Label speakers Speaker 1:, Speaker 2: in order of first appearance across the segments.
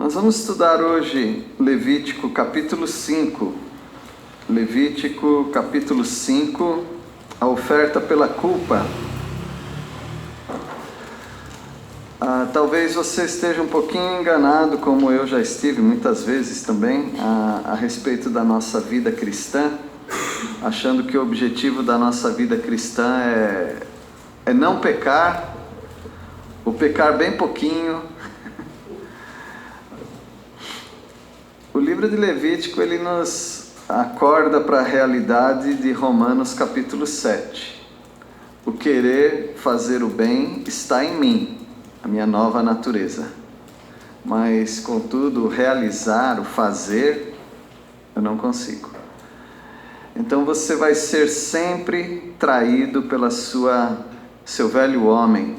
Speaker 1: Nós vamos estudar hoje Levítico capítulo 5. Levítico capítulo 5, a oferta pela culpa. Talvez você esteja um pouquinho enganado, como eu já estive muitas vezes também, a respeito da nossa vida cristã, achando que o objetivo da nossa vida cristã é não pecar, ou pecar bem pouquinho. O livro de Levítico, ele nos acorda para a realidade de Romanos capítulo 7. O querer fazer o bem está em mim, a minha nova natureza. Mas, contudo, o realizar, o fazer, eu não consigo. Então você vai ser sempre traído pela seu velho homem.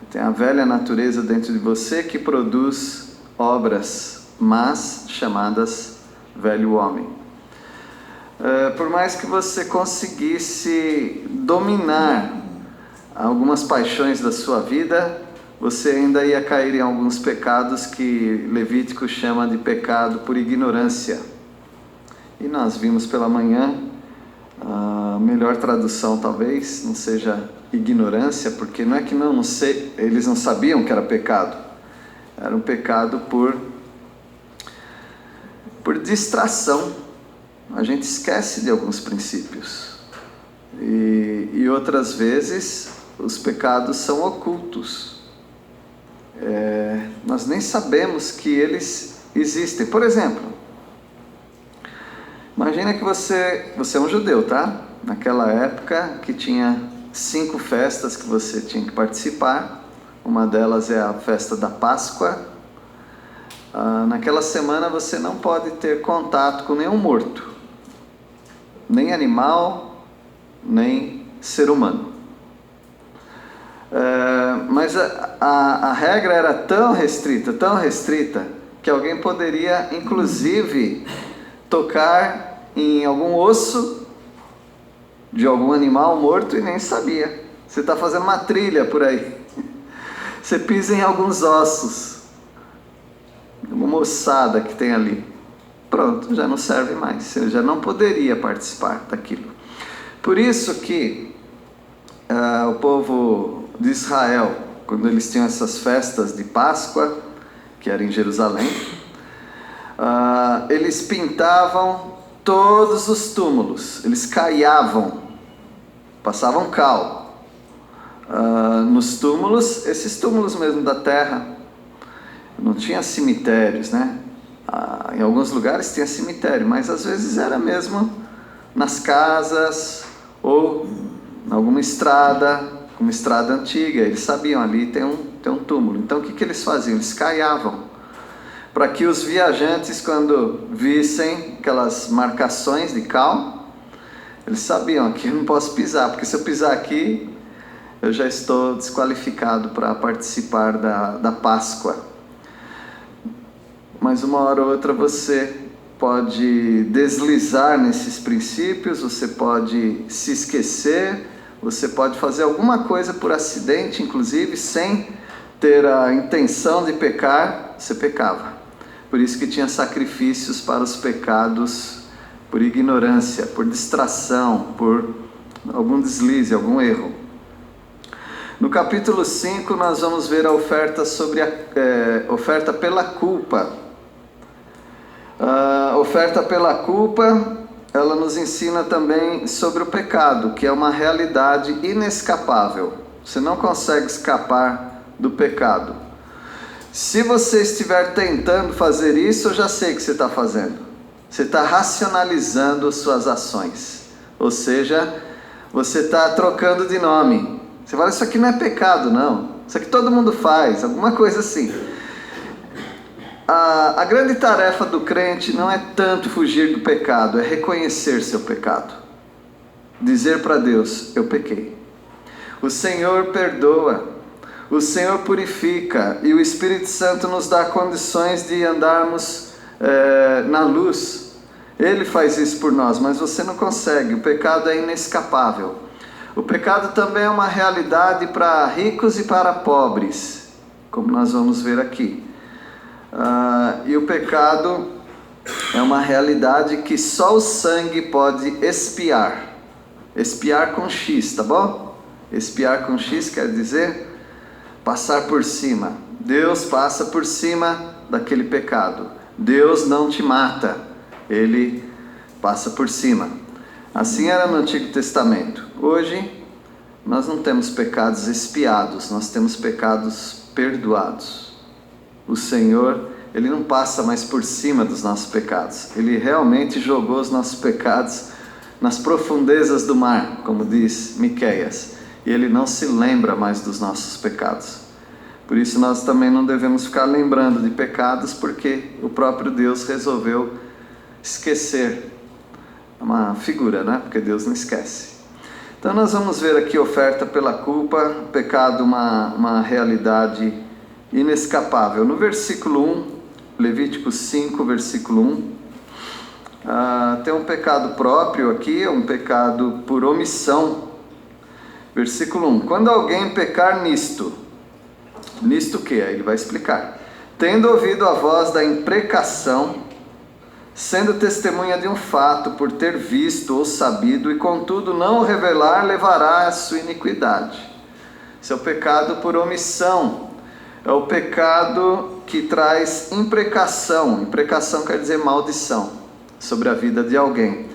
Speaker 1: Tem a velha natureza dentro de você que produz obras mas chamadas velho homem. Por mais que você conseguisse dominar algumas paixões da sua vida, você ainda ia cair em alguns pecados que Levítico chama de pecado por ignorância. E nós vimos pela manhã, a melhor tradução talvez não seja ignorância, porque não é que eles não sabiam que era pecado. Era um pecado por distração. A gente esquece de alguns princípios. E outras vezes os pecados são ocultos. Nós nem sabemos que eles existem. Por exemplo, imagina que você é um judeu, tá? Naquela época que tinha 5 festas que você tinha que participar. Uma delas é a festa da Páscoa. Naquela semana você não pode ter contato com nenhum morto, nem animal, nem ser humano. Mas a regra era tão restrita, que alguém poderia, inclusive, tocar em algum osso de algum animal morto e nem sabia. Você está fazendo uma trilha por aí, você pisa em alguns ossos, uma ossada que tem ali, pronto, já não serve mais, você já não poderia participar daquilo. Por isso que o povo de Israel, quando eles tinham essas festas de Páscoa, que era em Jerusalém, eles pintavam todos os túmulos, eles caiavam, passavam cal nos túmulos, esses túmulos mesmo da terra. Não tinha cemitérios, né? Em alguns lugares tinha cemitério, mas às vezes era mesmo nas casas ou em alguma estrada, uma estrada antiga. Eles sabiam, ali tem um túmulo. Então o que eles faziam? Eles caiavam, para que os viajantes, quando vissem aquelas marcações de cal, eles sabiam, aqui eu não posso pisar, porque se eu pisar aqui, eu já estou desqualificado para participar da Páscoa. Mas uma hora ou outra você pode deslizar nesses princípios, você pode se esquecer, você pode fazer alguma coisa por acidente, inclusive, sem ter a intenção de pecar, você pecava. Por isso que tinha sacrifícios para os pecados por ignorância, por distração, por algum deslize, algum erro. No capítulo 5 nós vamos ver a oferta sobre oferta pela culpa. A oferta pela culpa, ela nos ensina também sobre o pecado, que é uma realidade inescapável. Você não consegue escapar do pecado. Se você estiver tentando fazer isso, eu já sei o que você está fazendo. Você está racionalizando as suas ações. Ou seja, você está trocando de nome. Você fala, isso aqui não é pecado, não. Isso aqui todo mundo faz, alguma coisa assim. A grande tarefa do crente não é tanto fugir do pecado, é reconhecer seu pecado. Dizer para Deus, eu pequei. O Senhor perdoa, o Senhor purifica, e o Espírito Santo nos dá condições de andarmos na luz. Ele faz isso por nós, mas você não consegue, o pecado é inescapável. O pecado também é uma realidade para ricos e para pobres, como nós vamos ver aqui. E o pecado é uma realidade que só o sangue pode expiar. Expiar com X, tá bom? Expiar com X quer dizer passar por cima. Deus passa por cima daquele pecado. Deus não te mata, Ele passa por cima. Assim era no Antigo Testamento. Hoje, nós não temos pecados expiados, nós temos pecados perdoados. O Senhor, Ele não passa mais por cima dos nossos pecados. Ele realmente jogou os nossos pecados nas profundezas do mar, como diz Miqueias. E Ele não se lembra mais dos nossos pecados. Por isso nós também não devemos ficar lembrando de pecados, porque o próprio Deus resolveu esquecer. É uma figura, né? Porque Deus não esquece. Então nós vamos ver aqui oferta pela culpa, pecado uma realidade inescapável. No versículo 1, Levítico 5, versículo 1, tem um pecado próprio aqui, um pecado por omissão. Versículo 1, quando alguém pecar nisto o que? Aí ele vai explicar. Tendo ouvido a voz da imprecação, sendo testemunha de um fato, por ter visto ou sabido, e contudo não o revelar, levará a sua iniquidade. Esse é o pecado por omissão. É o pecado que traz imprecação. Imprecação quer dizer maldição sobre a vida de alguém.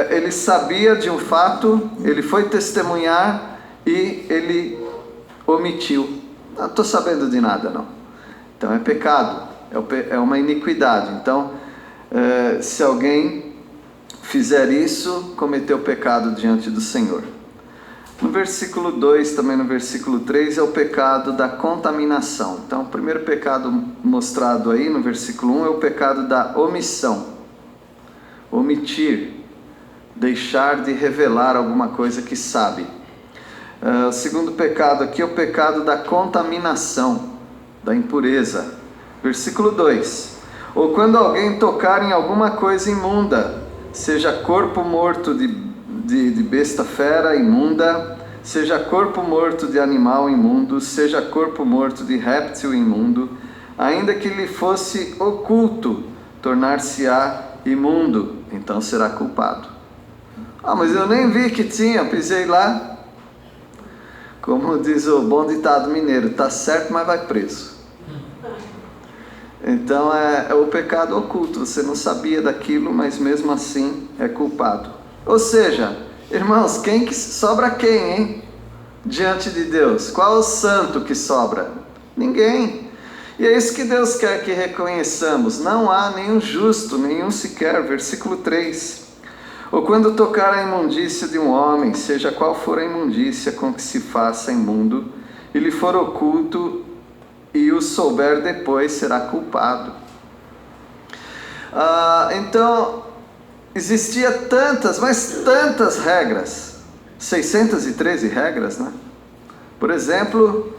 Speaker 1: Ele sabia de um fato, ele foi testemunhar e ele omitiu. Não estou sabendo de nada, não. Então é pecado, é uma iniquidade. Então, se alguém fizer isso, cometeu pecado diante do Senhor. No versículo 2, também no versículo 3, é o pecado da contaminação. Então, o primeiro pecado mostrado aí no versículo 1 é o pecado da omissão. Omitir, deixar de revelar alguma coisa que sabe. O segundo pecado aqui é o pecado da contaminação, da impureza. Versículo 2. Ou quando alguém tocar em alguma coisa imunda, seja corpo morto de besta fera imunda, seja corpo morto de animal imundo, seja corpo morto de réptil imundo, ainda que lhe fosse oculto, tornar-se-á imundo, então será culpado. Mas eu nem vi que tinha, pisei lá. Como diz o bom ditado mineiro, tá certo, mas vai preso. Então é o pecado oculto, você não sabia daquilo, mas mesmo assim é culpado. Ou seja, irmãos, sobra quem, hein? Diante de Deus, qual é o santo que sobra? Ninguém. E é isso que Deus quer que reconheçamos, não há nenhum justo, nenhum sequer. Versículo 3. Ou quando tocar a imundícia de um homem, seja qual for a imundícia com que se faça imundo, e lhe for oculto, e o souber depois, será culpado. Então, existia tantas regras, 613 regras, né? Por exemplo,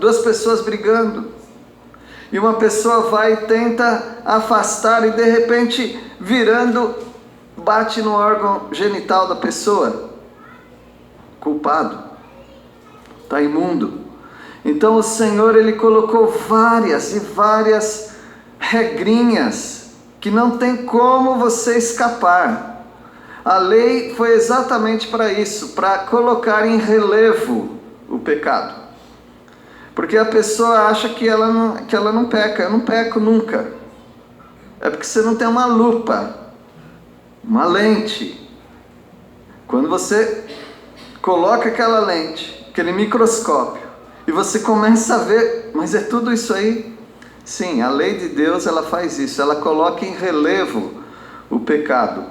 Speaker 1: duas pessoas brigando, e uma pessoa vai e tenta afastar, e de repente, bate no órgão genital da pessoa, culpado, está imundo. Então o Senhor, Ele colocou várias e várias regrinhas que não tem como você escapar. A lei foi exatamente para isso, para colocar em relevo o pecado. Porque a pessoa acha que ela não peca. Eu não peco nunca. É porque você não tem uma lupa, uma lente. Quando você coloca aquela lente, aquele microscópio, e você começa a ver, mas é tudo isso aí? Sim, a lei de Deus, ela faz isso, ela coloca em relevo o pecado.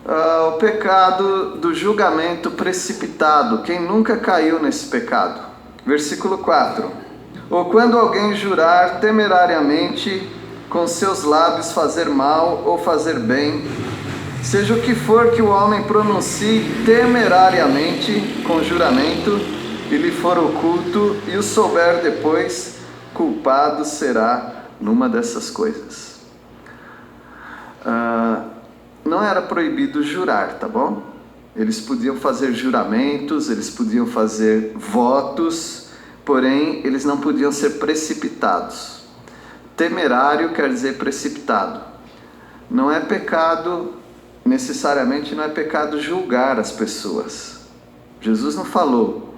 Speaker 1: O pecado do julgamento precipitado, quem nunca caiu nesse pecado? Versículo 4. Ou quando alguém jurar temerariamente, com seus lábios fazer mal ou fazer bem, seja o que for que o homem pronuncie temerariamente com juramento, e lhe for oculto, e o souber depois, culpado será numa dessas coisas. Não era proibido jurar, tá bom? Eles podiam fazer juramentos, eles podiam fazer votos, porém eles não podiam ser precipitados. Temerário quer dizer precipitado. Não é pecado, necessariamente não é pecado julgar as pessoas. Jesus não falou.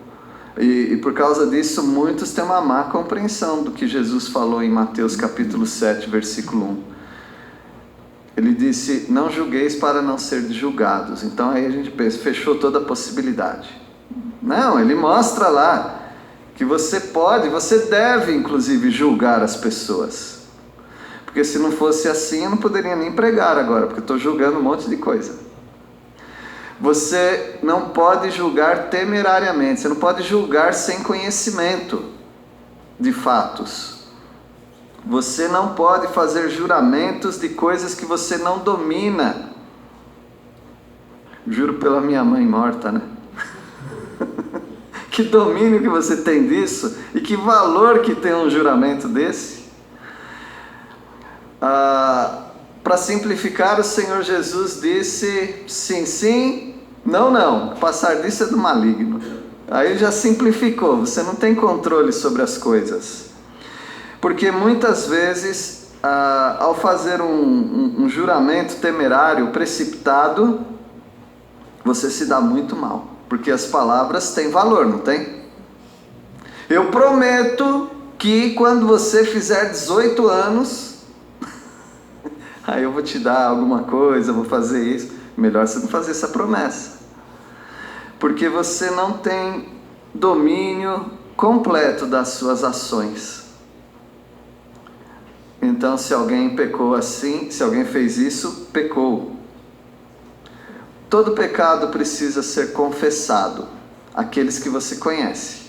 Speaker 1: E por causa disso, muitos têm uma má compreensão do que Jesus falou em Mateus capítulo 7, versículo 1. Ele disse, não julgueis para não ser julgados. Então aí a gente pensa, fechou toda a possibilidade. Não, ele mostra lá que você pode, você deve inclusive julgar as pessoas. Porque se não fosse assim, eu não poderia nem pregar agora, porque eu estou julgando um monte de coisa. Você não pode julgar temerariamente, você não pode julgar sem conhecimento de fatos. Você não pode fazer juramentos de coisas que você não domina. Juro pela minha mãe morta, né? Que domínio que você tem disso e que valor que tem um juramento desse. Para simplificar, o Senhor Jesus disse sim, sim, não, não. Passar disso é do maligno. Aí já simplificou, você não tem controle sobre as coisas. Porque muitas vezes, ao fazer um juramento temerário, precipitado, você se dá muito mal. Porque as palavras têm valor, não tem? Eu prometo que quando você fizer 18 anos, aí eu vou te dar alguma coisa, vou fazer isso. Melhor você não fazer essa promessa. Porque você não tem domínio completo das suas ações. Então, se alguém pecou assim, se alguém fez isso, pecou. Todo pecado precisa ser confessado, aqueles que você conhece.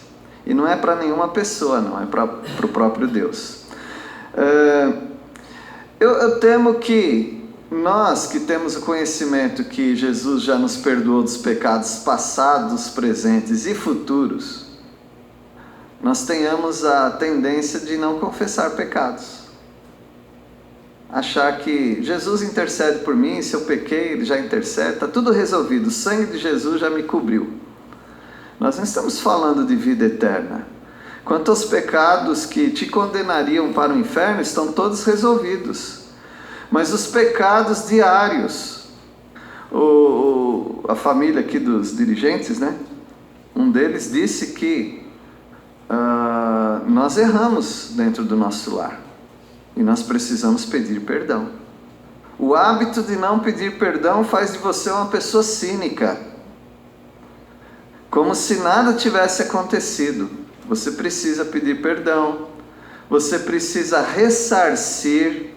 Speaker 1: E não é para nenhuma pessoa, não, é para o próprio Deus. Eu temo que nós que temos o conhecimento que Jesus já nos perdoou dos pecados passados, presentes e futuros, nós tenhamos a tendência de não confessar pecados. Achar que Jesus intercede por mim, se eu pequei, Ele já intercede, está tudo resolvido, o sangue de Jesus já me cobriu. Nós não estamos falando de vida eterna. Quanto aos pecados que te condenariam para o inferno, estão todos resolvidos. Mas os pecados diários, a família aqui dos dirigentes, né? Um deles disse que nós erramos dentro do nosso lar. E nós precisamos pedir perdão. O hábito de não pedir perdão faz de você uma pessoa cínica. Como se nada tivesse acontecido. Você precisa pedir perdão. Você precisa ressarcir,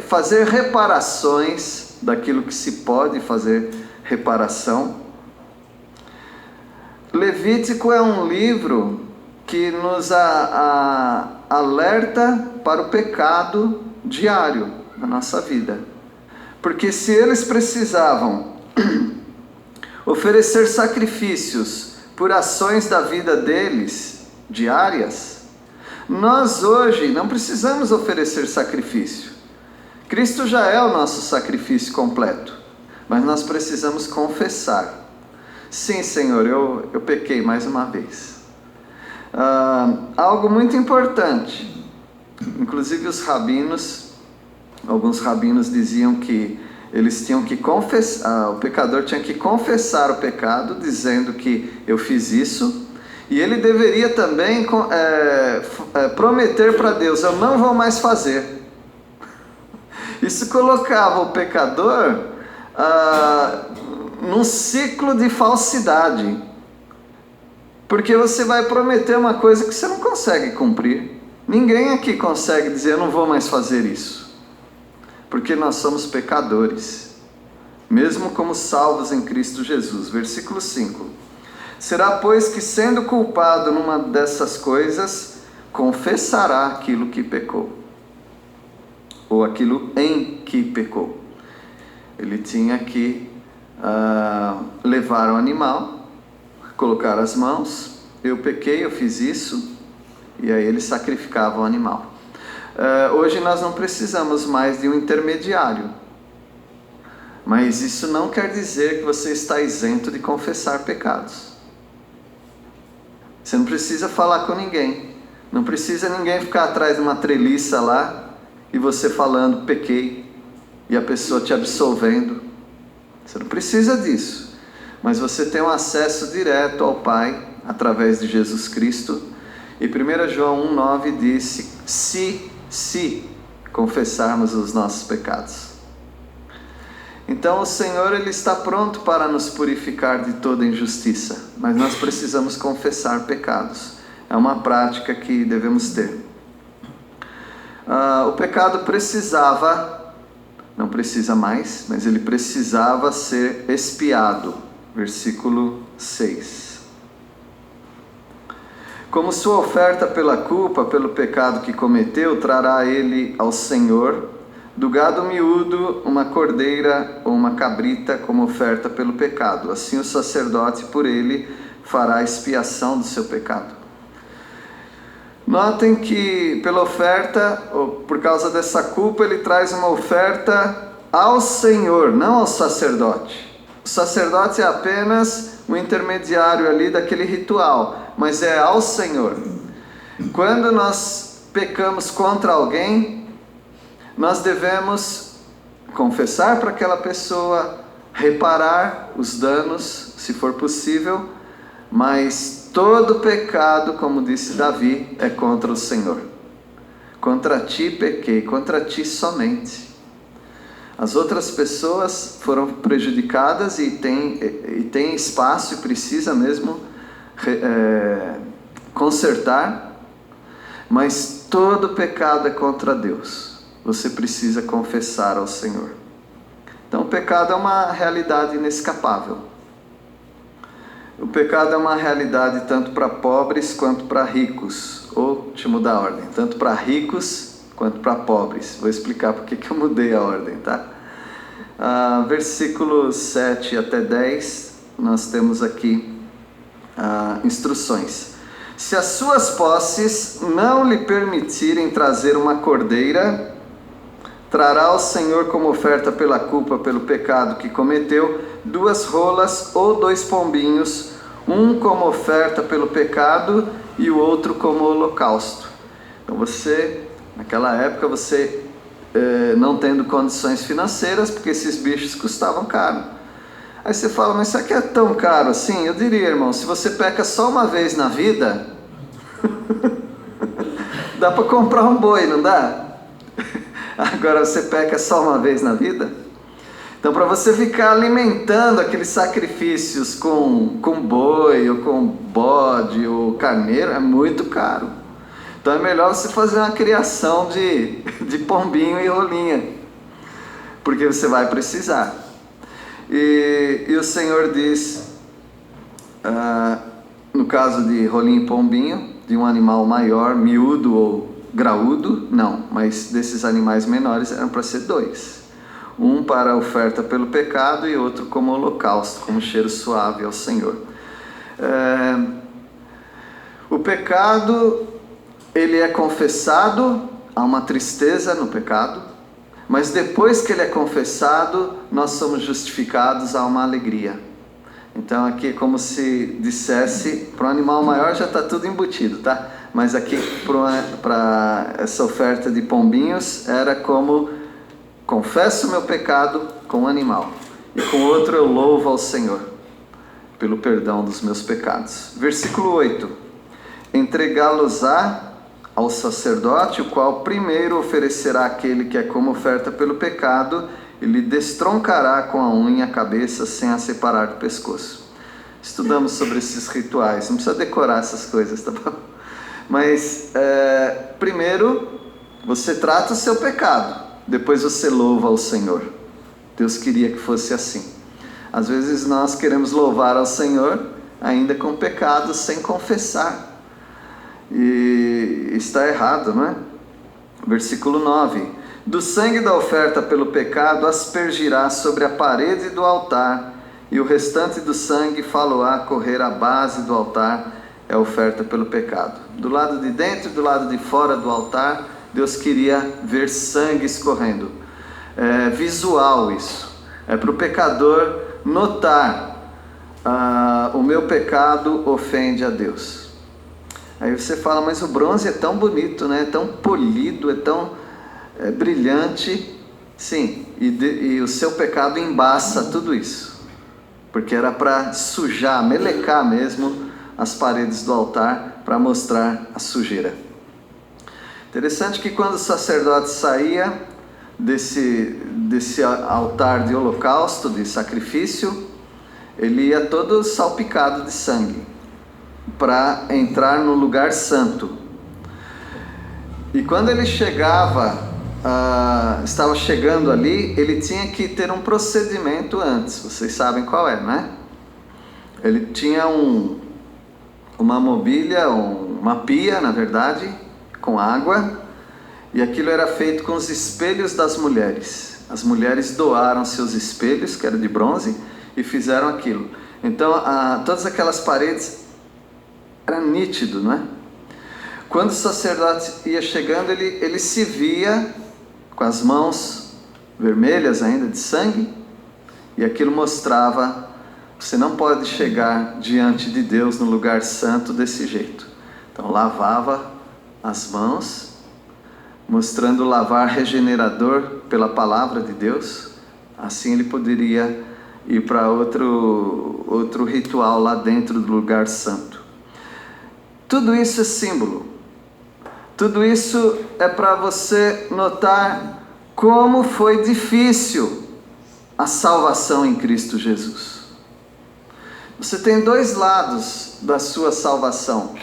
Speaker 1: fazer reparações daquilo que se pode fazer reparação. Levítico é um livro que nos alerta para o pecado diário na nossa vida. Porque se eles precisavam oferecer sacrifícios por ações da vida deles diárias, nós hoje não precisamos oferecer sacrifício. Cristo já é o nosso sacrifício completo, mas nós precisamos confessar. Sim, Senhor, eu pequei mais uma vez. Algo muito importante, inclusive alguns rabinos diziam que eles tinham que confessar, o pecador tinha que confessar o pecado, dizendo que eu fiz isso, e ele deveria também prometer para Deus, eu não vou mais fazer. Isso colocava o pecador num ciclo de falsidade. Porque você vai prometer uma coisa que você não consegue cumprir. Ninguém aqui consegue dizer, eu não vou mais fazer isso. Porque nós somos pecadores. Mesmo como salvos em Cristo Jesus. Versículo 5. Será, pois, que sendo culpado numa dessas coisas, confessará aquilo que pecou. Ou aquilo em que pecou. Ele tinha que levar o animal, colocar as mãos, eu pequei, eu fiz isso, e aí ele sacrificava o animal. Hoje nós não precisamos mais de um intermediário, mas isso não quer dizer que você está isento de confessar pecados. Você não precisa falar com ninguém. Não precisa ninguém ficar atrás de uma treliça lá e você falando, pequei, e a pessoa te absolvendo. Você não precisa disso. Mas você tem um acesso direto ao Pai através de Jesus Cristo. E 1 João 1,9 diz: se confessarmos os nossos pecados. Então o Senhor, Ele está pronto para nos purificar de toda injustiça, mas nós precisamos confessar pecados. É uma prática que devemos ter. O pecado precisava, não precisa mais, mas ele precisava ser expiado. Versículo 6. Como sua oferta pela culpa, pelo pecado que cometeu, trará ele ao Senhor do gado miúdo uma cordeira ou uma cabrita como oferta pelo pecado. Assim o sacerdote por ele fará a expiação do seu pecado. Notem que pela oferta, ou por causa dessa culpa, ele traz uma oferta ao Senhor, não ao sacerdote. O sacerdote é apenas um intermediário ali daquele ritual, mas é ao Senhor. Quando nós pecamos contra alguém, nós devemos confessar para aquela pessoa, reparar os danos, se for possível, mas todo pecado, como disse Davi, é contra o Senhor. Contra ti pequei, contra ti somente. As outras pessoas foram prejudicadas e tem espaço e precisa mesmo consertar, mas todo pecado é contra Deus. Você precisa confessar ao Senhor. Então o pecado é uma realidade inescapável. O pecado é uma realidade tanto para pobres quanto para ricos. Ou, deixa eu mudar a ordem, tanto para ricos quanto para pobres. Vou explicar porque que eu mudei a ordem, tá? Versículos 7 até 10, nós temos aqui instruções. Se as suas posses não lhe permitirem trazer uma cordeira, trará ao Senhor como oferta pela culpa, pelo pecado que cometeu, 2 rolas ou 2 pombinhos, um como oferta pelo pecado e o outro como holocausto. Então naquela época, não tendo condições financeiras, porque esses bichos custavam caro. Aí você fala, mas isso aqui é tão caro assim? Eu diria, irmão, se você peca só uma vez na vida, dá para comprar um boi, não dá? Agora você peca só uma vez na vida? Então, para você ficar alimentando aqueles sacrifícios com boi, ou com bode, ou carneiro, é muito caro. Então é melhor você fazer uma criação de pombinho e rolinha, porque você vai precisar. E o Senhor diz, no caso de rolinho e pombinho, de um animal maior, miúdo ou graúdo, não, mas desses animais menores eram para ser 2. Um para a oferta pelo pecado e outro como holocausto, como cheiro suave ao Senhor. O pecado, ele é confessado, há uma tristeza no pecado, mas depois que ele é confessado, nós somos justificados, há uma alegria. Então aqui é como se dissesse, para um animal maior já está tudo embutido, tá? Mas aqui para essa oferta de pombinhos era como: confesso o meu pecado com um animal, e com outro eu louvo ao Senhor pelo perdão dos meus pecados. Versículo 8: entregá-los-á ao sacerdote, o qual primeiro oferecerá aquele que é como oferta pelo pecado, e lhe destroncará com a unha a cabeça sem a separar do pescoço. Estudamos sobre esses rituais, não precisa decorar essas coisas, tá bom? Mas primeiro você trata o seu pecado, depois você louva ao Senhor. Deus queria que fosse assim. Às vezes nós queremos louvar ao Senhor ainda com pecado, sem confessar, e está errado, não é? Versículo 9: do sangue da oferta pelo pecado aspergirá sobre a parede do altar, e o restante do sangue fá-lo-á correr à base do altar, é a oferta pelo pecado. Do lado de dentro e do lado de fora do altar, Deus queria ver sangue escorrendo. É visual isso. É para o pecador notar: o meu pecado ofende a Deus. Aí você fala, mas o bronze é tão bonito, né? É tão polido, é tão brilhante. Sim, e o seu pecado embaça tudo isso. Porque era para sujar, melecar mesmo as paredes do altar, para mostrar a sujeira. Interessante que quando o sacerdote saía desse altar de holocausto, de sacrifício, ele ia todo salpicado de sangue, para entrar no lugar santo. E quando ele estava chegando ali, ele tinha que ter um procedimento antes. Vocês sabem qual é, né? Ele tinha uma mobília, uma pia, na verdade, com água, e aquilo era feito com os espelhos das mulheres. As mulheres doaram seus espelhos, que eram de bronze, e fizeram aquilo. Então, todas aquelas paredes era nítido, não é? Quando o sacerdote ia chegando, ele se via com as mãos vermelhas ainda de sangue, e aquilo mostrava: você não pode chegar diante de Deus no lugar santo desse jeito. Então lavava as mãos, mostrando o lavar regenerador pela palavra de Deus. Assim ele poderia ir para outro ritual lá dentro do lugar santo. Tudo isso é símbolo. Tudo isso é para você notar como foi difícil a salvação em Cristo Jesus. Você tem dois lados da sua salvação.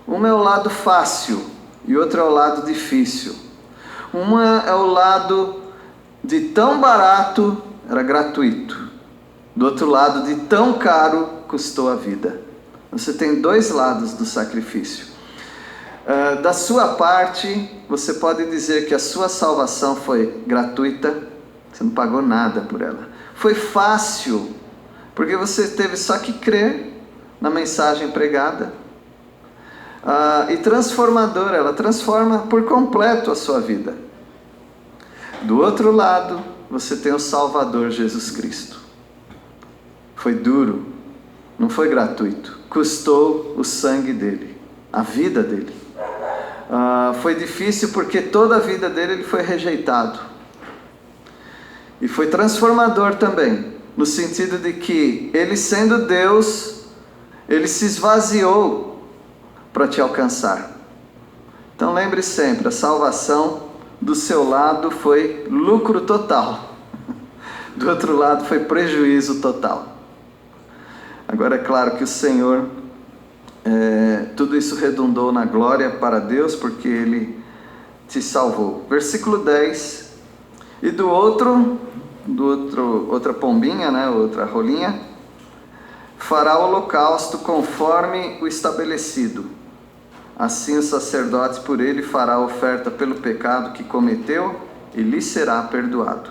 Speaker 1: Um é o lado fácil e outro é o lado difícil. Uma é o lado de tão barato, era gratuito. Do outro lado, de tão caro, custou a vida. Você tem dois lados do sacrifício. Da sua parte, você pode dizer que a sua salvação foi gratuita, você não pagou nada por ela. Foi fácil, porque você teve só que crer na mensagem pregada. E transformadora, ela transforma por completo a sua vida. Do outro lado, você tem o Salvador Jesus Cristo. Foi duro, não foi gratuito, custou o sangue dele, a vida dele. Foi difícil porque toda a vida dele ele foi rejeitado. E foi transformador também, no sentido de que ele, sendo Deus, ele se esvaziou para te alcançar. Então lembre sempre, a salvação do seu lado foi lucro total, do outro lado foi prejuízo total. Agora é claro que o Senhor, tudo isso redundou na glória para Deus, porque Ele te salvou. Versículo 10, e outra pombinha, né, outra rolinha, fará o holocausto conforme o estabelecido. Assim o sacerdote por ele fará oferta pelo pecado que cometeu e lhe será perdoado.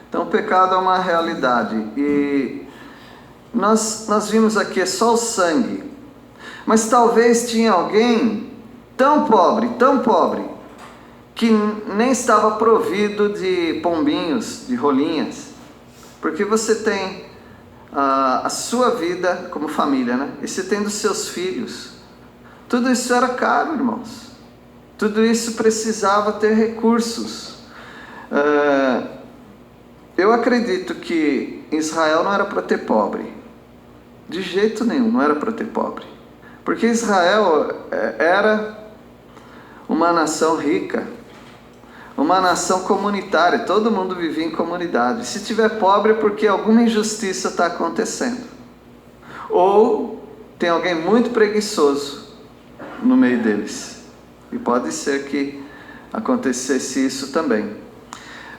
Speaker 1: Então o pecado é uma realidade e nós vimos aqui é só o sangue, mas talvez tinha alguém tão pobre, que nem estava provido de pombinhos, de rolinhas, porque você tem a sua vida como família, né? E você tem dos seus filhos. Tudo isso era caro, irmãos. Tudo isso precisava ter recursos. Eu acredito que Israel não era para ter pobre. De jeito nenhum, não era para ter pobre. Porque Israel era uma nação rica, uma nação comunitária, todo mundo vivia em comunidade. Se tiver pobre é porque alguma injustiça está acontecendo. Ou tem alguém muito preguiçoso no meio deles. E pode ser que acontecesse isso também.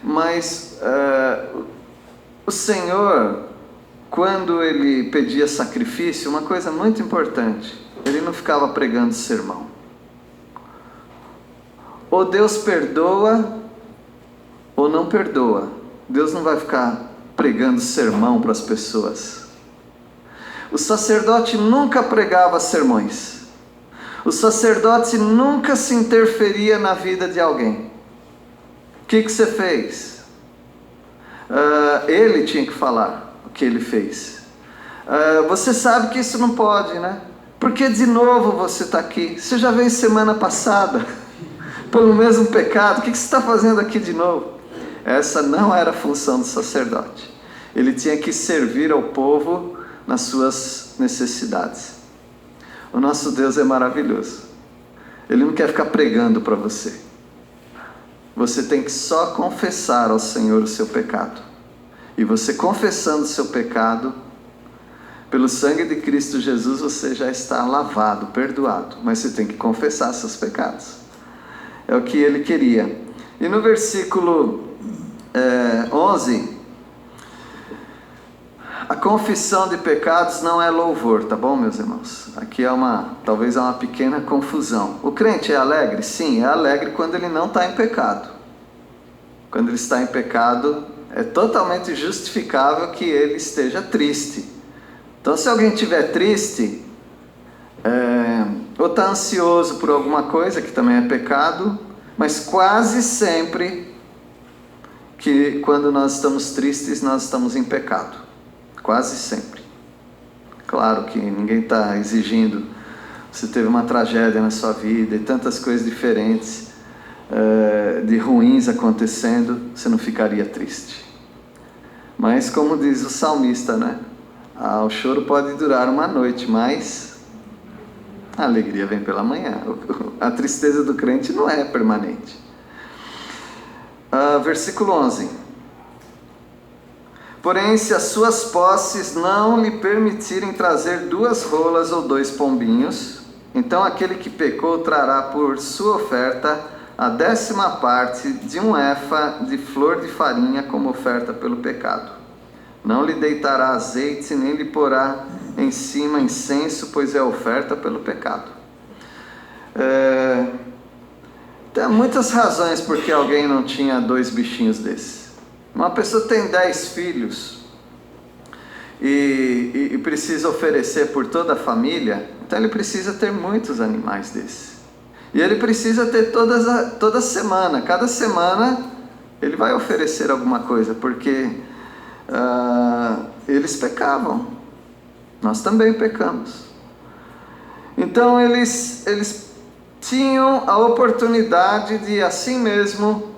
Speaker 1: Mas o Senhor, quando Ele pedia sacrifício, uma coisa muito importante, Ele não ficava pregando sermão. Ou Deus perdoa, ou não perdoa. Deus não vai ficar pregando sermão para as pessoas. O sacerdote nunca pregava sermões. O sacerdote nunca se interferia na vida de alguém. O que você fez? Ele tinha que falar o que ele fez. Você sabe que isso não pode, né? Por que de novo você está aqui? Você já veio semana passada pelo mesmo pecado, o que você está fazendo aqui de novo? Essa não era a função do sacerdote. Ele tinha que servir ao povo nas suas necessidades. O nosso Deus é maravilhoso. Ele não quer ficar pregando para você. Você tem que só confessar ao Senhor o seu pecado. E você confessando o seu pecado, pelo sangue de Cristo Jesus, você já está lavado, perdoado. Mas você tem que confessar seus pecados. É o que ele queria. E no versículo 11, a confissão de pecados não é louvor, tá bom, meus irmãos? Aqui talvez é uma pequena confusão. O crente é alegre? Sim, é alegre quando ele não está em pecado. Quando ele está em pecado, é totalmente justificável que ele esteja triste. Então, se alguém estiver triste, ou está ansioso por alguma coisa, que também é pecado, mas quase sempre que quando nós estamos tristes, nós estamos em pecado. Quase sempre. Claro que ninguém está exigindo. Você teve uma tragédia na sua vida e tantas coisas diferentes, de ruins acontecendo, você não ficaria triste. Mas como diz o salmista, né? O choro pode durar uma noite, mas a alegria vem pela manhã. A tristeza do crente não é permanente. Versículo 11. Porém, se as suas posses não lhe permitirem trazer 2 rolas ou 2 pombinhos, então aquele que pecou trará por sua oferta a 10ª parte de 1 efa de flor de farinha como oferta pelo pecado. Não lhe deitará azeite, nem lhe porá em cima incenso, pois é oferta pelo pecado. Tem muitas razões porque alguém não tinha 2 bichinhos desses. Uma pessoa tem 10 filhos e precisa oferecer por toda a família, então ele precisa ter muitos animais desses. E ele precisa ter toda semana, cada semana ele vai oferecer alguma coisa, porque eles pecavam, nós também pecamos. Então eles tinham a oportunidade de assim mesmo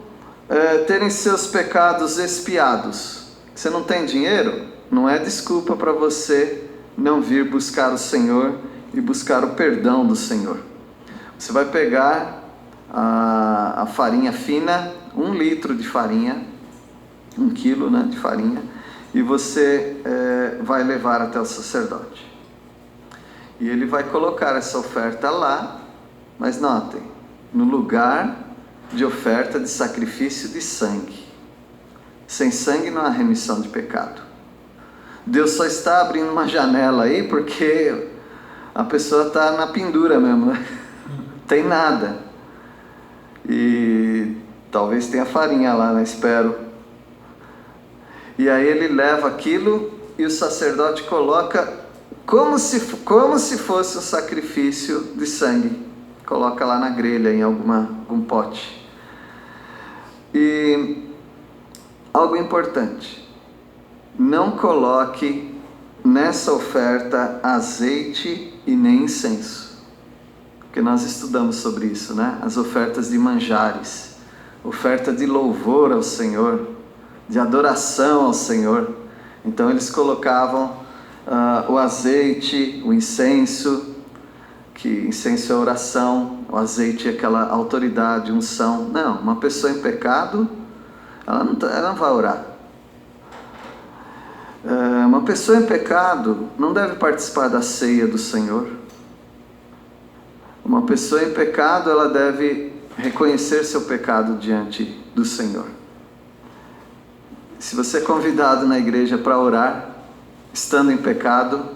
Speaker 1: terem seus pecados expiados. Você não tem dinheiro? Não é desculpa para você não vir buscar o Senhor e buscar o perdão do Senhor. Você vai pegar a farinha fina, 1 litro de farinha, 1 quilo, né, de farinha, e você vai levar até o sacerdote. E ele vai colocar essa oferta lá, mas notem, no lugar de oferta de sacrifício de sangue. Sem sangue não há remissão de pecado. Deus só está abrindo uma janela aí porque a pessoa está na pendura mesmo, né? Tem nada. E talvez tenha farinha lá, né? Espero. E aí ele leva aquilo e o sacerdote coloca como se fosse um sacrifício de sangue. Coloca lá na grelha, em algum pote. E algo importante, não coloque nessa oferta azeite e nem incenso, porque nós estudamos sobre isso, né? As ofertas de manjares, oferta de louvor ao Senhor, de adoração ao Senhor. Então eles colocavam o azeite, o incenso, que incenso é oração, o azeite é aquela autoridade, unção. Não, uma pessoa em pecado, ela não vai orar. Uma pessoa em pecado não deve participar da ceia do Senhor. Uma pessoa em pecado, ela deve reconhecer seu pecado diante do Senhor. Se você é convidado na igreja para orar, estando em pecado,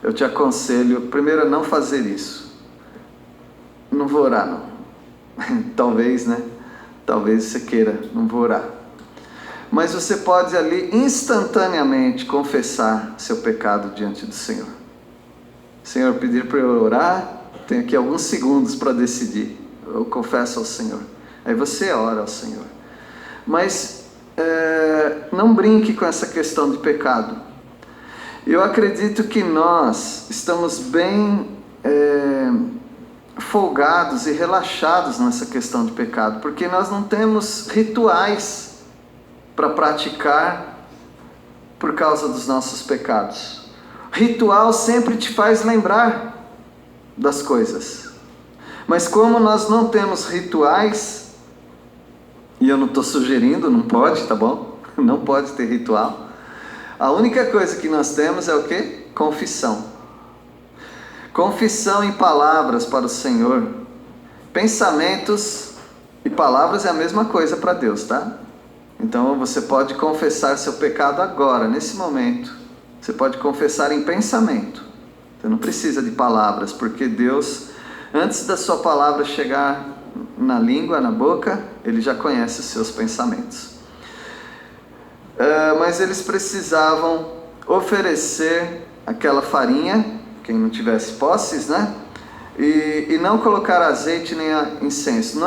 Speaker 1: eu te aconselho, primeiro, a não fazer isso. Não vou orar, não. Talvez, né? Talvez você queira, não vou orar. Mas você pode ali instantaneamente confessar seu pecado diante do Senhor. Senhor, pedir para eu orar, tenho aqui alguns segundos para decidir. Eu confesso ao Senhor. Aí você ora ao Senhor. Mas não brinque com essa questão de pecado. Eu acredito que nós estamos bem folgados e relaxados nessa questão de pecado, porque nós não temos rituais para praticar por causa dos nossos pecados. Ritual sempre te faz lembrar das coisas, mas como nós não temos rituais, e eu não estou sugerindo, não pode, tá bom? Não pode ter ritual. A única coisa que nós temos é o quê? Confissão. Confissão em palavras para o Senhor. Pensamentos e palavras é a mesma coisa para Deus, tá? Então você pode confessar seu pecado agora, nesse momento. Você pode confessar em pensamento. Você não precisa de palavras, porque Deus, antes da sua palavra chegar na língua, na boca, Ele já conhece os seus pensamentos. Mas eles precisavam oferecer aquela farinha, quem não tivesse posses, né? E não colocar azeite nem incenso.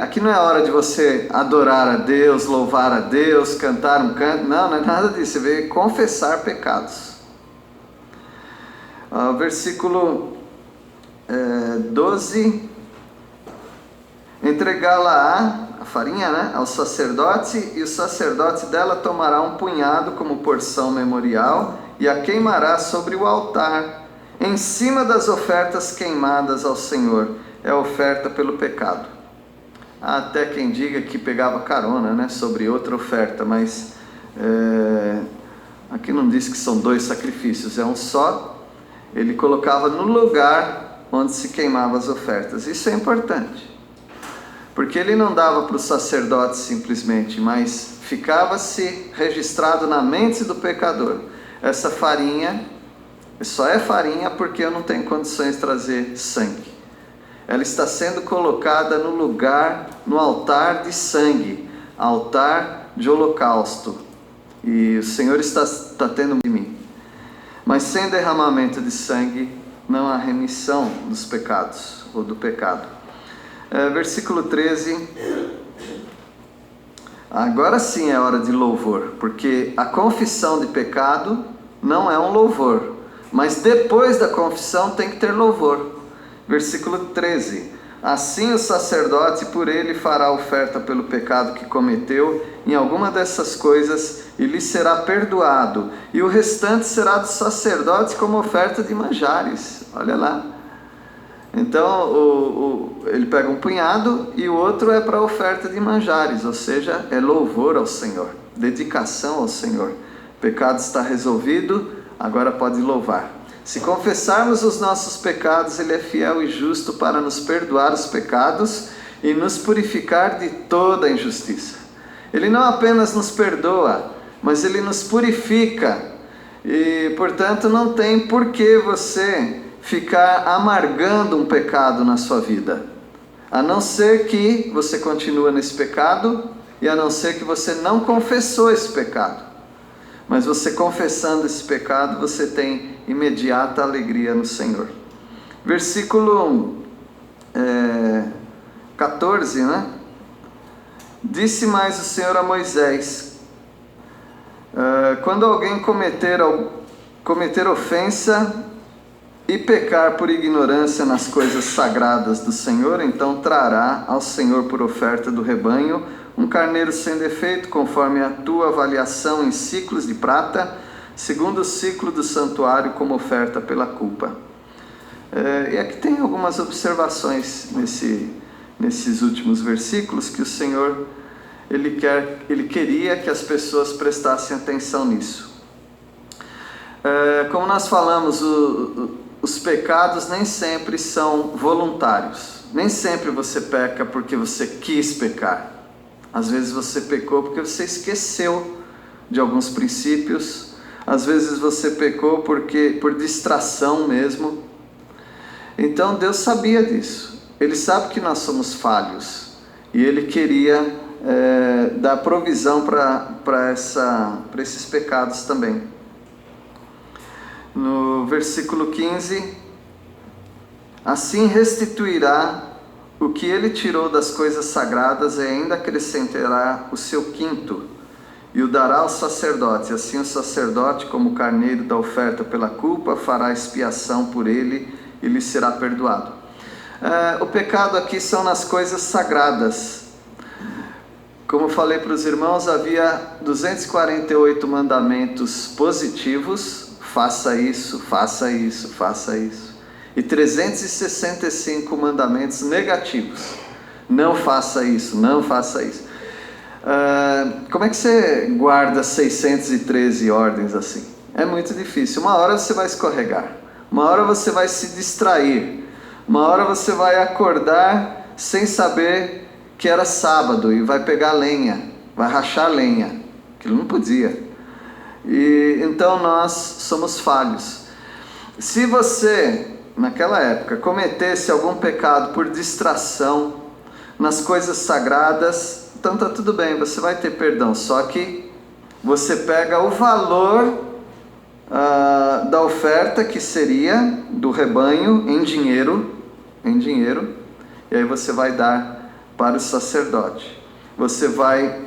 Speaker 1: Aqui não é hora de você adorar a Deus, louvar a Deus, cantar um canto. Não é nada disso. Você veio confessar pecados. Versículo 12. Entregá-la a farinha, né, ao sacerdote, e o sacerdote dela tomará um punhado como porção memorial e a queimará sobre o altar, em cima das ofertas queimadas ao Senhor. É a oferta pelo pecado. Há até quem diga que pegava carona, né, sobre outra oferta, mas aqui não diz que são 2 sacrifícios, é um só. Ele colocava no lugar onde se queimavam as ofertas. Isso é importante, porque ele não dava para o sacerdote simplesmente, mas ficava-se registrado na mente do pecador. Essa farinha só é farinha porque eu não tenho condições de trazer sangue. Ela está sendo colocada no lugar, no altar de sangue, altar de holocausto. E o Senhor está tendo de mim. Mas sem derramamento de sangue não há remissão dos pecados, ou do pecado. Versículo 13. Agora sim é hora de louvor, porque a confissão de pecado não é um louvor, mas depois da confissão tem que ter louvor. Versículo 13. Assim o sacerdote por ele fará oferta pelo pecado que cometeu em alguma dessas coisas, e lhe será perdoado, e o restante será do sacerdote como oferta de manjares. Olha lá. Então ele pega um punhado e o outro é para oferta de manjares, ou seja, é louvor ao Senhor, dedicação ao Senhor. O pecado está resolvido, agora pode louvar. Se confessarmos os nossos pecados, Ele é fiel e justo para nos perdoar os pecados e nos purificar de toda a injustiça. Ele não apenas nos perdoa, mas Ele nos purifica. E, portanto, não tem por que você ficar amargando um pecado na sua vida. A não ser que você continue nesse pecado e a não ser que você não confessou esse pecado. Mas você confessando esse pecado, você tem imediata alegria no Senhor. Versículo 14, né? Disse mais o Senhor a Moisés: quando alguém cometer ofensa e pecar por ignorância nas coisas sagradas do Senhor, então trará ao Senhor por oferta do rebanho um carneiro sem defeito, conforme a tua avaliação em ciclos de prata, segundo o ciclo do santuário, como oferta pela culpa. E aqui tem algumas observações nesses últimos versículos que o Senhor ele queria que as pessoas prestassem atenção nisso. Como nós falamos, os pecados nem sempre são voluntários. Nem sempre você peca porque você quis pecar. Às vezes você pecou porque você esqueceu de alguns princípios. Às vezes você pecou por distração mesmo. Então Deus sabia disso. Ele sabe que nós somos falhos. E Ele queria dar provisão para esses pecados também. No versículo 15: assim restituirá o que ele tirou das coisas sagradas e ainda acrescentará o seu quinto, e o dará ao sacerdote. Assim o sacerdote, como carneiro da oferta pela culpa, fará expiação por ele e lhe será perdoado. O pecado aqui são nas coisas sagradas. Como falei para os irmãos, havia 248 mandamentos positivos: faça isso, faça isso, faça isso. E 365 mandamentos negativos: não faça isso, não faça isso. Como é que você guarda 613 ordens assim? É muito difícil. Uma hora você vai escorregar, uma hora você vai se distrair, uma hora você vai acordar sem saber que era sábado e vai pegar lenha, vai rachar lenha. Aquilo não podia. E então nós somos falhos. Se você, naquela época, cometesse algum pecado por distração nas coisas sagradas, então está tudo bem, você vai ter perdão. Só que você pega o valor da oferta, que seria do rebanho, em dinheiro, e aí você vai dar para o sacerdote. Você vai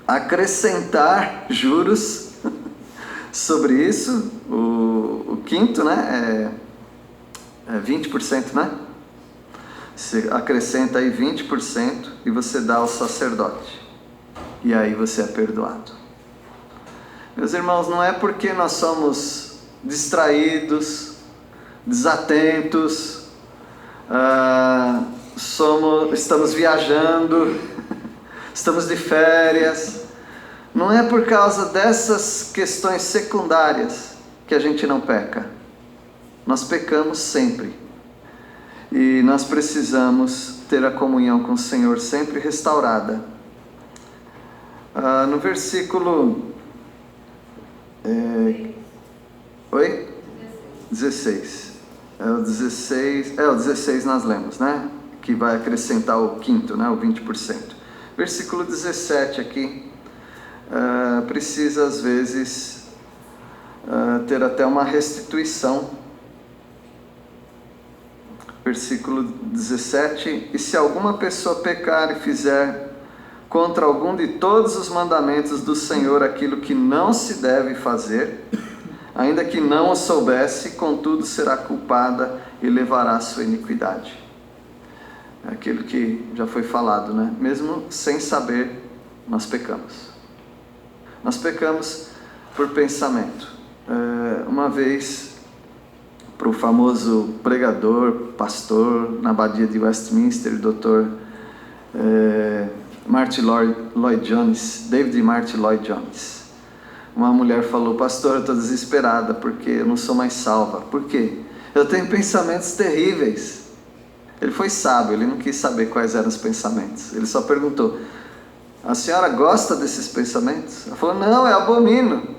Speaker 1: acrescentar juros sobre isso. O quinto, né, é 20%, né? Você acrescenta aí 20% e você dá ao sacerdote. E aí você é perdoado. Meus irmãos, não é porque nós somos distraídos, desatentos, estamos viajando, estamos de férias, não é por causa dessas questões secundárias que a gente não peca. Nós pecamos sempre. E nós precisamos ter a comunhão com o Senhor sempre restaurada. No versículo 16. O 16 nós lemos, né? Que vai acrescentar o quinto, né? O 20%. Versículo 17 aqui. Precisa às vezes ter até uma restituição. Versículo 17: e se alguma pessoa pecar e fizer contra algum de todos os mandamentos do Senhor aquilo que não se deve fazer, ainda que não o soubesse, contudo será culpada e levará a sua iniquidade. É aquilo que já foi falado, né? Mesmo sem saber, nós pecamos. Nós pecamos por pensamento. Uma vez, para o famoso pregador, pastor, na abadia de Westminster, Dr. Martyn Lloyd-Jones, David Martyn Lloyd-Jones, uma mulher falou: pastor, eu estou desesperada porque eu não sou mais salva. Por quê? Eu tenho pensamentos terríveis. Ele foi sábio, ele não quis saber quais eram os pensamentos. Ele só perguntou: a senhora gosta desses pensamentos? Ela falou: não, eu abomino.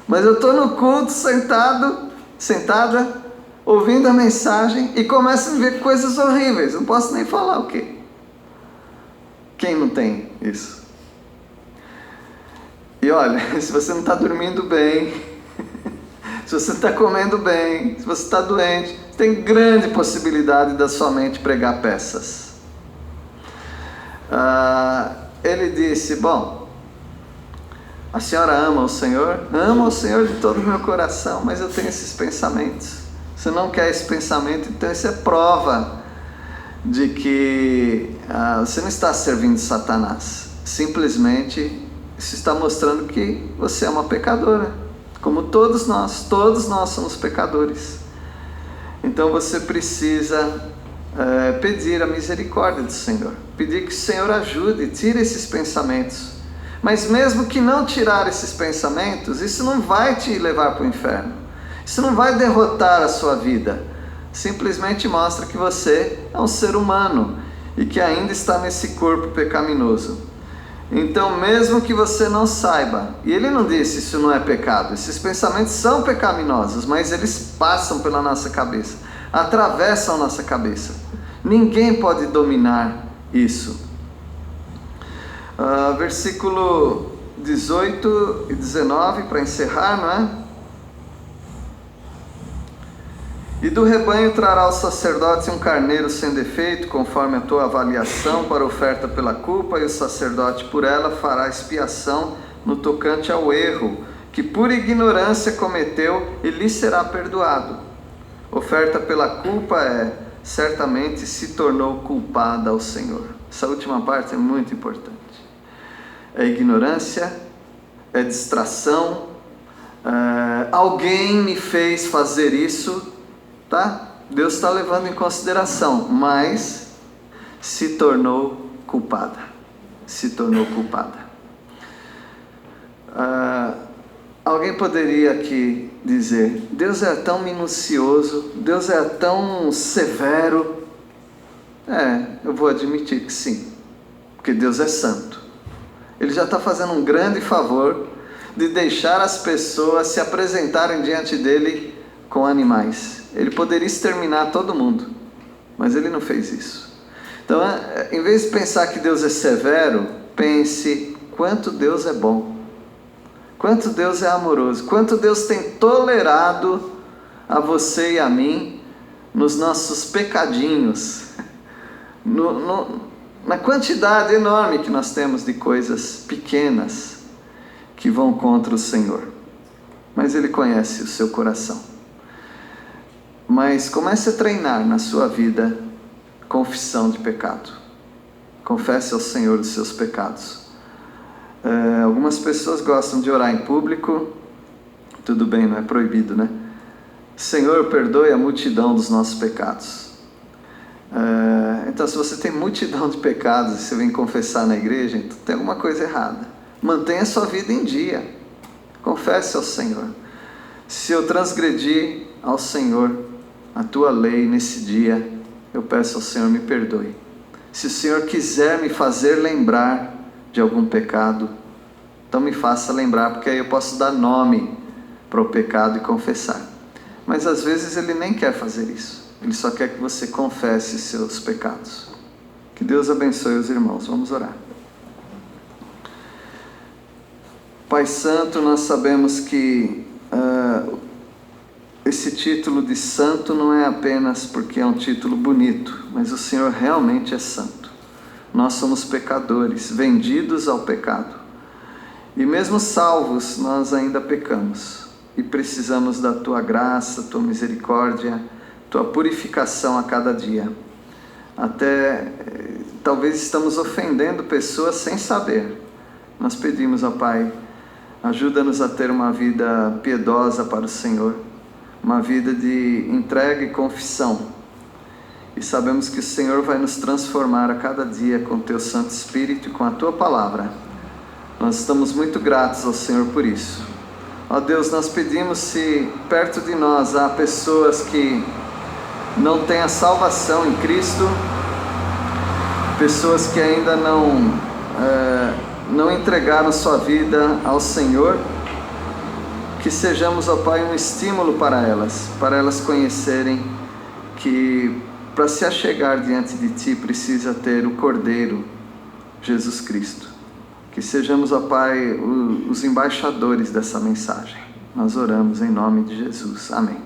Speaker 1: Mas eu estou no culto, sentada, ouvindo a mensagem e começo a ver coisas horríveis. Não posso nem falar o quê. Quem não tem isso? E olha, se você não está dormindo bem, se você não está comendo bem, se você está doente, tem grande possibilidade da sua mente pregar peças. Ele disse: bom, a senhora ama o Senhor? Amo o Senhor de todo o meu coração, mas eu tenho esses pensamentos. Você não quer esse pensamento, então isso é prova de que você não está servindo Satanás. Simplesmente isso está mostrando que você é uma pecadora, como todos nós somos pecadores. Então você precisa pedir a misericórdia do Senhor, pedir que o Senhor ajude, tire esses pensamentos. Mas mesmo que não tirar esses pensamentos, isso não vai te levar para o inferno, isso não vai derrotar a sua vida. Simplesmente mostra que você é um ser humano e que ainda está nesse corpo pecaminoso. Então, mesmo que você não saiba, e ele não disse isso não é pecado, esses pensamentos são pecaminosos, mas eles passam pela nossa cabeça, atravessam a nossa cabeça. Ninguém pode dominar isso. Versículo 18 e 19, para encerrar, não é? E do rebanho trará o sacerdote um carneiro sem defeito, conforme a tua avaliação, para oferta pela culpa, e o sacerdote por ela fará expiação no tocante ao erro que por ignorância cometeu e lhe será perdoado. Oferta pela culpa é: certamente se tornou culpada ao Senhor. Essa última parte é muito importante. É ignorância, é distração, alguém me fez fazer isso, tá? Deus está levando em consideração, mas se tornou culpada. Se tornou culpada. Alguém poderia aqui dizer: Deus é tão minucioso, Deus é tão severo. Eu vou admitir que sim, porque Deus é santo. Ele já está fazendo um grande favor de deixar as pessoas se apresentarem diante dele com animais. Ele poderia exterminar todo mundo, mas ele não fez isso. Então, em vez de pensar que Deus é severo, pense quanto Deus é bom, quanto Deus é amoroso, quanto Deus tem tolerado a você e a mim nos nossos pecadinhos, na quantidade enorme que nós temos de coisas pequenas que vão contra o Senhor. Mas Ele conhece o seu coração. Mas comece a treinar na sua vida confissão de pecado. Confesse ao Senhor os seus pecados. Algumas pessoas gostam de orar em público. Tudo bem, não é proibido, né? Senhor, perdoe a multidão dos nossos pecados. Então, se você tem multidão de pecados e você vem confessar na igreja, então tem alguma coisa errada. Mantenha a sua vida em dia. Confesse ao Senhor. Se eu transgredir ao Senhor a tua lei nesse dia, eu peço ao Senhor, me perdoe. Se o Senhor quiser me fazer lembrar de algum pecado, então me faça lembrar, porque aí eu posso dar nome para o pecado e confessar. Mas às vezes Ele nem quer fazer isso. Ele só quer que você confesse seus pecados. Que Deus abençoe os irmãos. Vamos orar. Pai Santo, nós sabemos que esse título de santo não é apenas porque é um título bonito, mas o Senhor realmente é santo. Nós somos pecadores, vendidos ao pecado. E mesmo salvos, nós ainda pecamos. E precisamos da Tua graça, Tua misericórdia, Tua purificação a cada dia. Até talvez estamos ofendendo pessoas sem saber. Nós pedimos ao Pai, ajuda-nos a ter uma vida piedosa para o Senhor, uma vida de entrega e confissão. E sabemos que o Senhor vai nos transformar a cada dia com o Teu Santo Espírito e com a Tua Palavra. Nós estamos muito gratos ao Senhor por isso. Ó Deus, nós pedimos, se perto de nós há pessoas que não têm a salvação em Cristo, pessoas que ainda não entregaram sua vida ao Senhor, que sejamos, ó Pai, um estímulo para elas conhecerem que para se achegar diante de Ti precisa ter o Cordeiro, Jesus Cristo. Que sejamos, ó Pai, os embaixadores dessa mensagem. Nós oramos em nome de Jesus. Amém.